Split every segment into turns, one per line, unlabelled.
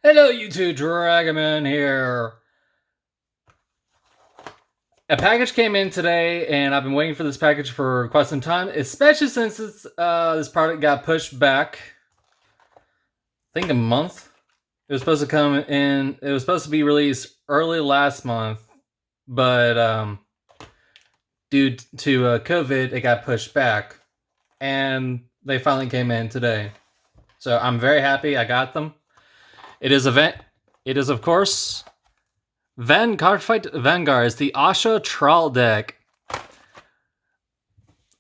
Hello YouTube, Dragonman here. A package came in today, and I've been waiting for this package for quite some time, especially since this product got pushed back, I think a month. It was supposed to come in, it was supposed to be released early last month, but due to COVID, it got pushed back, and they finally came in today. So I'm very happy I got them. It is, of course, Cardfight Vanguard is the Asha trial deck.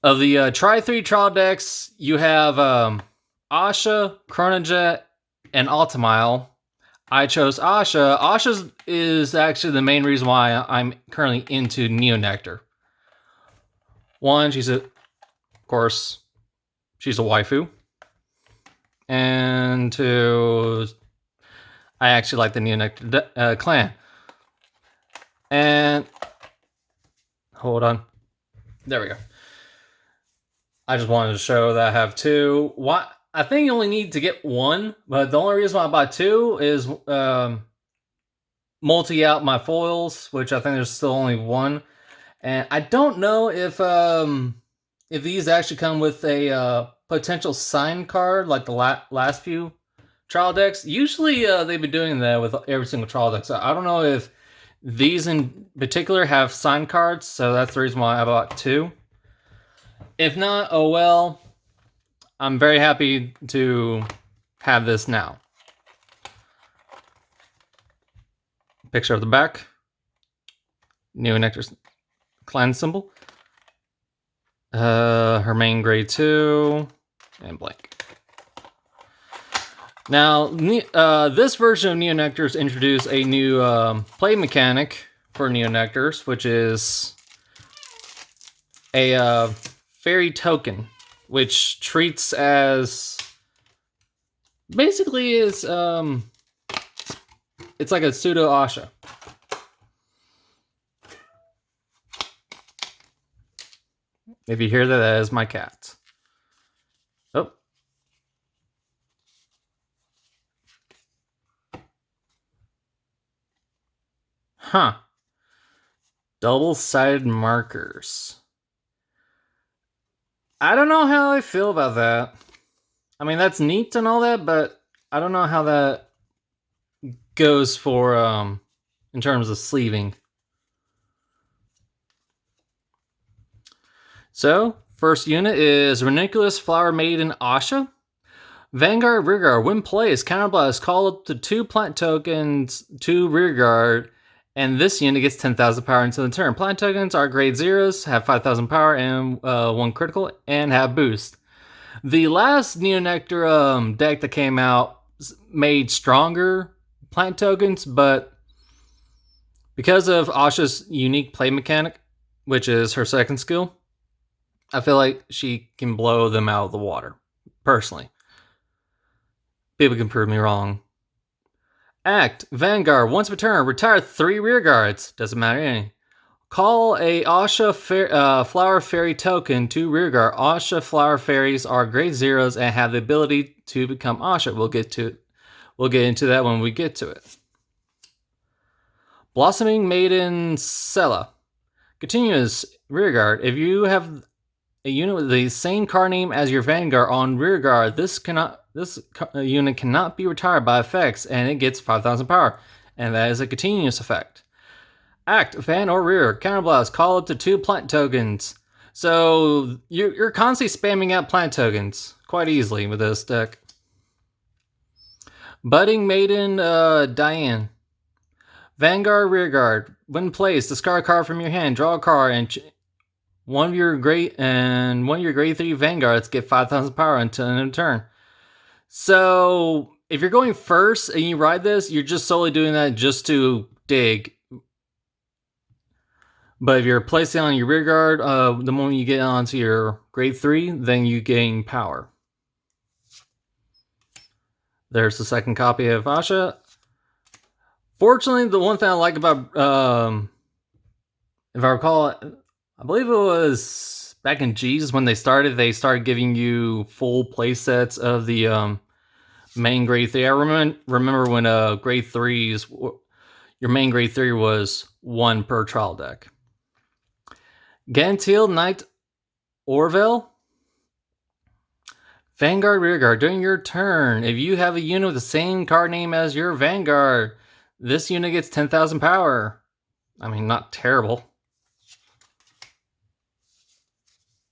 Of the Try 3 trial decks, you have Asha, Chronojet, and Ultimile. I chose Asha. Asha is actually the main reason why I'm currently into nectar. One, she's of course, she's a waifu. And two, I actually like the nectar clan. And hold on, there we go. I just wanted to show that I have two. I think you only need to get one, but the only reason why I bought two is multi out my foils, which I think there's still only one. And I don't know if these actually come with a potential sign card like the last few trial decks. Usually they've been doing that with every single trial deck, so I don't know if these in particular have sign cards, so that's the reason why I bought two. If not, oh well. I'm very happy to have this now. Picture of the back. Nectar's clan symbol. Her main grade 2. And blank. Now, this version of Nectar's introduced a new play mechanic for Nectar's, which is a fairy token, which treats as basically is it's like a pseudo Asha. If you hear that, that is my cat. Oh. Huh. Double-sided markers. I don't know how I feel about that. I mean, that's neat and all that, but I don't know how that goes for in terms of sleeving. So, first unit is Ranunculus Flower Maiden Asha. Vanguard Rearguard. When placed, counterblast, call up to 2 plant tokens to Rearguard, and this unit gets 10,000 power into the turn. Plant tokens are grade 0s, have 5,000 power and 1 critical, and have boost. The last nectar deck that came out made stronger plant tokens, but because of Asha's unique play mechanic, which is her second skill, I feel like she can blow them out of the water, personally. People can prove me wrong. Act, Vanguard, once per turn, retire 3 rear guards. Doesn't matter any. Call a Asha Flower Fairy token to rearguard. Asha Flower Fairies are grade 0s and have the ability to become Asha. We'll get into that when we get to it. Blossoming Maiden Sella. Continuous rearguard. If you have a unit with the same card name as your Vanguard on rearguard, this unit cannot be retired by effects, and it gets 5,000 power, and that is a continuous effect. Act, Van or Rear, counterblast, call up to 2 plant tokens. So you're constantly spamming out plant tokens quite easily with this deck. Budding Maiden Diane. Vanguard Rearguard. When placed, discard a card from your hand, draw a card, and one of your grade 3 Vanguards get 5,000 power until end of turn. So if you're going first and you ride this, you're just solely doing that just to dig. But if you're placing on your rearguard, the moment you get onto your grade 3, then you gain power. There's the second copy of Asha. Fortunately, the one thing I like about, if I recall, I believe it was back in G's when they started giving you full playsets of the main grade 3. I remember when grade 3s, your main grade 3 was 1 per trial deck. Gantil Knight Orville. Vanguard Rearguard. During your turn, if you have a unit with the same card name as your Vanguard, this unit gets 10,000 power. I mean, not terrible.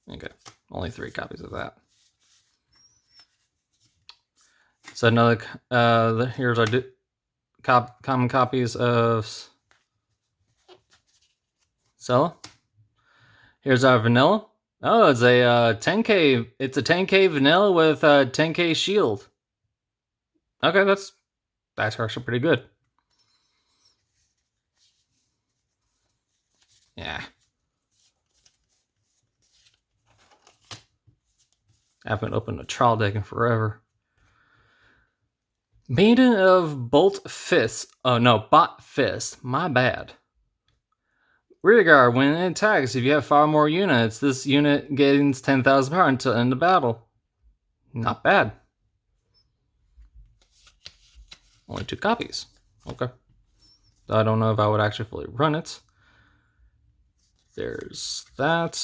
Okay, only 3 copies of that. So another, here's our common copies of Sella. Here's our vanilla. Oh, it's a 10k. It's a 10k vanilla with a 10k shield. Okay, that's actually pretty good. Yeah. I haven't opened a trial deck in forever. Maiden of Bolt Fist. Oh no, Bot Fist. My bad. Rearguard, when it attacks, if you have 5 more units, this unit gains 10,000 power until end of battle. Not bad. Only 2 copies. Okay. I don't know if I would actually fully run it. There's that.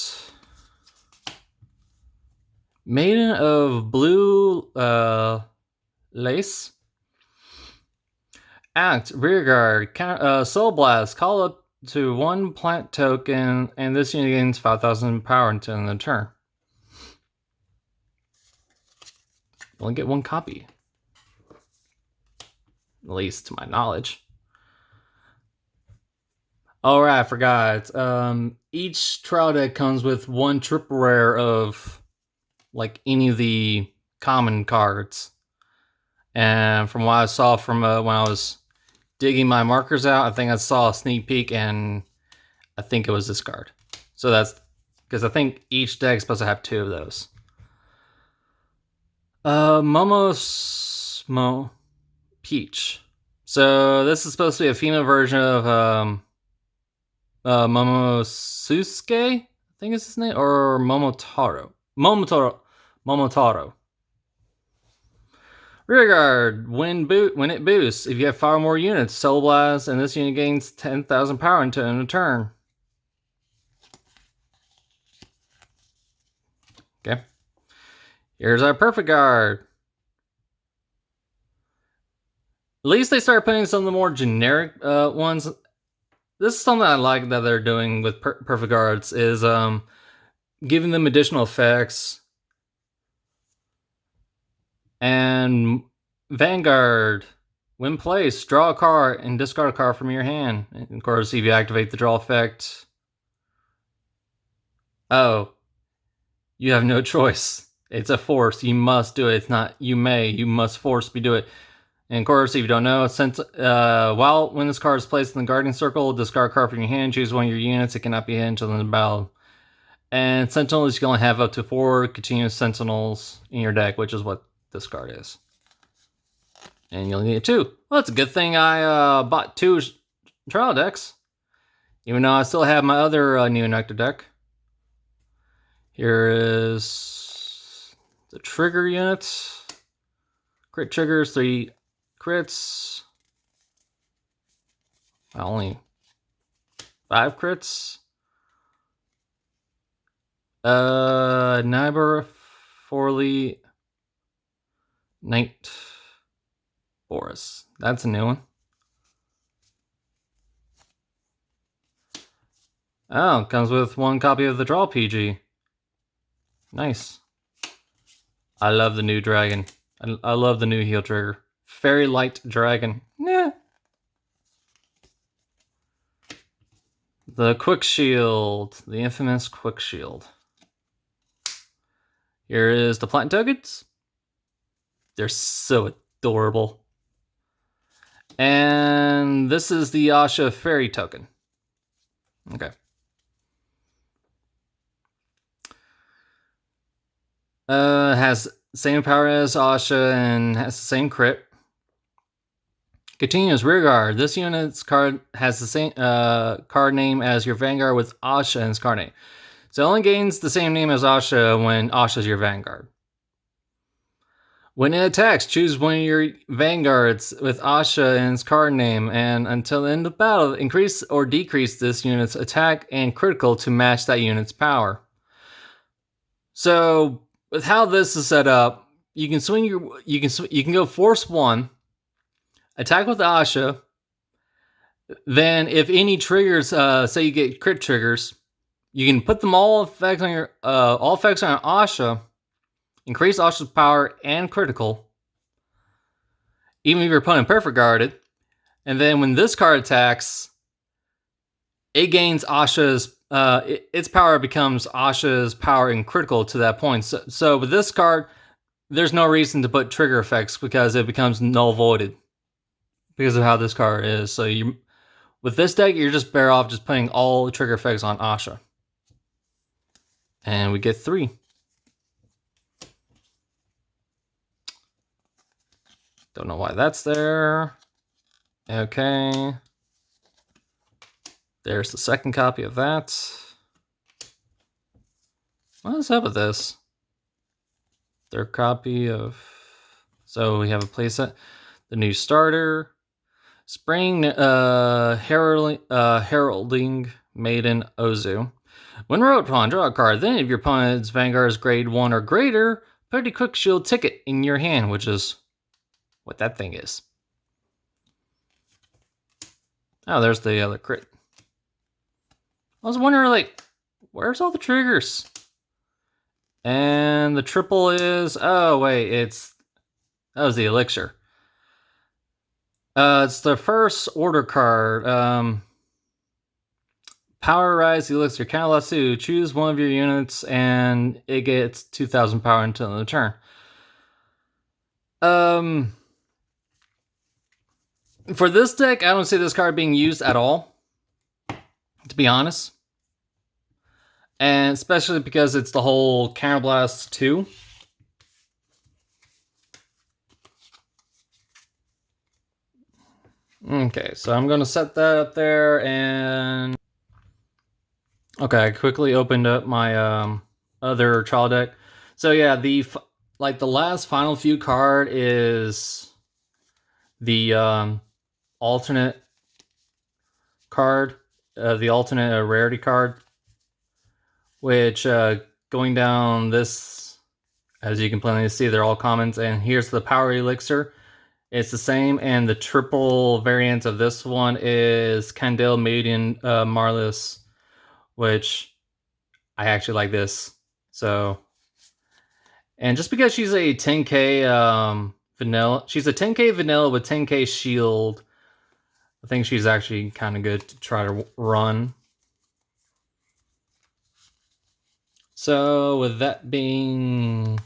Maiden of Blue Lace. Act, Rearguard, Soul Blast, call up to 1 plant token, and this unit gains 5,000 power until end of the turn. You only get 1 copy. At least to my knowledge. Oh right, I forgot. Each trial deck comes with 1 triple rare of like any of the common cards. And from what I saw from when I was digging my markers out, I think I saw a sneak peek, and I think it was this card. So that's because I think each deck is supposed to have 2 of those. Momo Peach. So this is supposed to be a female version of Momosuke, I think is his name, or Momotaro. Rearguard, when it boosts, if you have 5 more units, Soul Blast, and this unit gains 10,000 power until end of turn. Okay. Here's our Perfect Guard. At least they started putting some of the more generic ones. This is something I like that they're doing with Perfect Guards, is giving them additional effects. And Vanguard, when placed, draw a card and discard a card from your hand. And of course, if you activate the draw effect, oh, you have no choice. It's a force. You must do it. It's not you may. You must force me do it. And of course, if you don't know, since when this card is placed in the guarding circle, discard a card from your hand, choose one of your units. It cannot be hit until the battle. And Sentinels, you can only have up to 4 continuous Sentinels in your deck, which is what this card is. And you'll need 2. Well, it's a good thing I bought 2 trial decks, even though I still have my other Neo Nectar deck. Here is the trigger units. Crit triggers, 3 crits. Only 5 crits. Nyber, Forley, Knight, Boris. That's a new one. Oh, comes with 1 copy of the Draw PG. Nice. I love the new dragon. I love the new heal trigger. Fairy Light Dragon. Yeah. The Quick Shield. The infamous Quick Shield. Here is the plant tokens. They're so adorable. And this is the Asha Fairy token. Okay. Has same power as Asha and has the same crit. Continuous Rearguard. This unit's card has the same card name as your Vanguard with Asha in its card name. So it only gains the same name as Asha when Asha's your Vanguard. When it attacks, choose one of your Vanguards with Asha in its card name, and until the end of battle, increase or decrease this unit's attack and critical to match that unit's power. So, with how this is set up, you can swing your you can go Force 1, attack with Asha. Then, if any triggers, say you get crit triggers, you can put them all effects on your Asha, increase Asha's power and critical, even if your opponent perfect guarded. And then when this card attacks, it gains Asha's its power becomes Asha's power and critical to that point. So with this card, there's no reason to put trigger effects because it becomes null voided because of how this card is. So you with this deck, you're just better off just putting all the trigger effects on Asha. And we get 3. Don't know why that's there. Okay. There's the second copy of that. What is up with this? Third copy of... So we have a playset. The new starter. Spring Heralding Maiden Ozu. When wrote upon, draw a card. Then if your opponent's Vanguard is grade 1 or greater, put a quick shield ticket in your hand, which is what that thing is. Oh, there's the other crit. I was wondering, like, where's all the triggers? And the triple is... Oh, wait, that was the elixir. It's the first order card. Power Rise the elixir. Count Lasso. Choose one of your units, and it gets 2,000 power until the turn. For this deck, I don't see this card being used at all, to be honest. And especially because it's the whole Counterblast 2. Okay, so I'm going to set that up there, and... Okay, I quickly opened up my other trial deck. So yeah, the last final few card is the alternate card, the alternate rarity card, which going down this, as you can plainly see, they're all commons. And here's the Power Elixir. It's the same, and the triple variant of this one is Candle Maiden Marlis, which I actually like this. So, and just because she's a 10k vanilla, she's a 10k vanilla with 10k shield, I think she's actually kind of good to try to run. So with that being,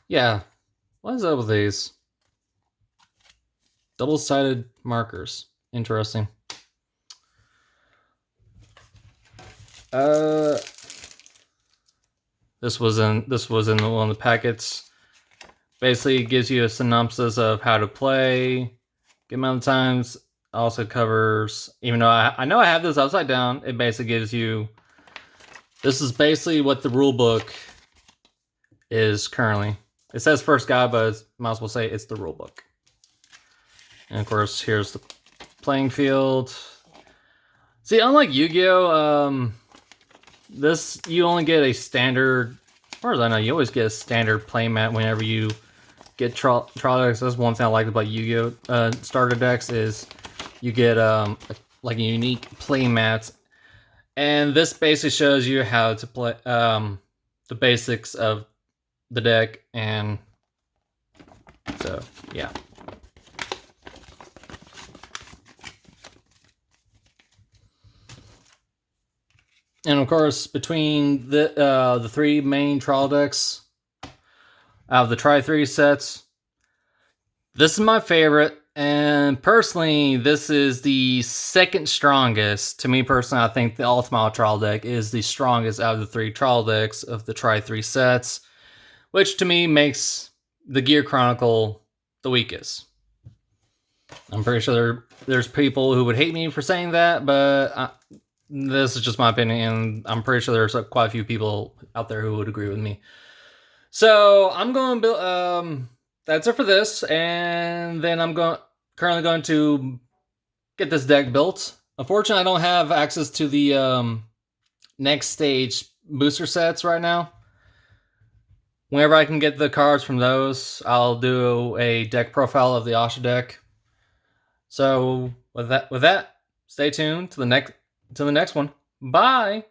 yeah, what is up with these double-sided markers? Interesting. This was in one of the packets. Basically, it gives you a synopsis of how to play, good amount of times. Also covers, even though I know I have this upside down, it basically gives you. This is basically what the rule book is currently. It says first guide, but I might as well say it's the rule book. And of course, here's the playing field. See, unlike Yu-Gi-Oh, this, you only get a standard, as far as I know, you always get a standard playmat whenever you get trial decks. That's one thing I like about Yu-Gi-Oh starter decks is you get like a unique playmat. And this basically shows you how to play the basics of the deck, and so yeah. And of course, between the 3 main trial decks out of the Tri-3 sets, this is my favorite. And personally, this is the second strongest. To me personally, I think the Ultimate trial deck is the strongest out of the 3 trial decks of the Tri-3 sets, which to me makes the Gear Chronicle the weakest. I'm pretty sure there's people who would hate me for saying that, but this is just my opinion, and I'm pretty sure there's quite a few people out there who would agree with me. So I'm going to build. That's it for this, and then I'm currently going to get this deck built. Unfortunately, I don't have access to the next stage booster sets right now. Whenever I can get the cards from those, I'll do a deck profile of the Asha deck. So with that, stay tuned to the next one. Bye.